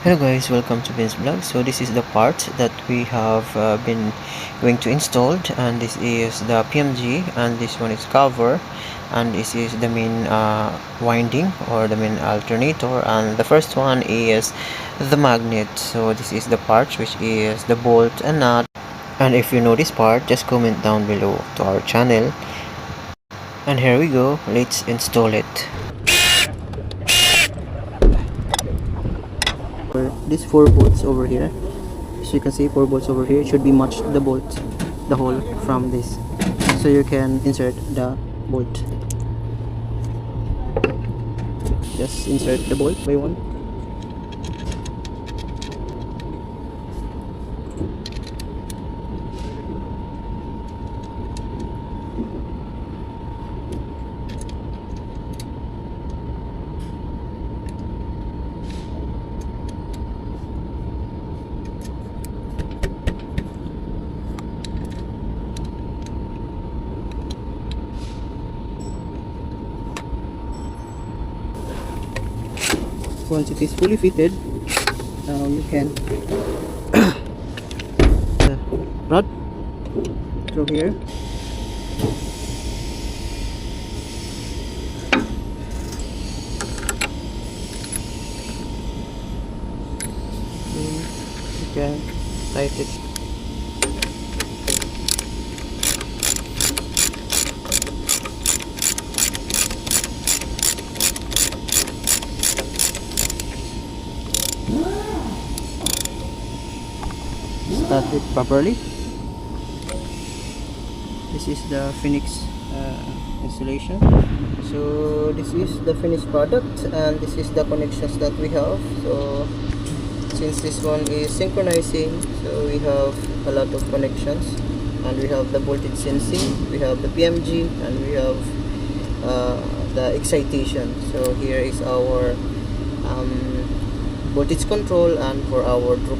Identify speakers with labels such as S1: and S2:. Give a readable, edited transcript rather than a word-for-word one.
S1: Hello guys, welcome to Vince Vlog. So this is the part that we have been going to install, and this is the PMG, and this one is cover, and this is the main winding or the main alternator, and the first one is the magnet. So this is the part which is the bolt and nut. And if you know this part, just comment down below to our channel. And here we go, let's install it. These 4 bolts over here, so you can see 4 bolts over here should be matched the hole from this, so you can insert the bolt. Just insert the bolt by one. Once it is fully fitted, now you can the rod through here. You can tighten it. Start it properly. This is the Phoenix installation. So this is the finished product, and this is the connections that we have. So since this one is synchronizing, so we have a lot of connections, and we have the voltage sensing, we have the PMG, and we have the excitation. So here is our voltage control and for our drop.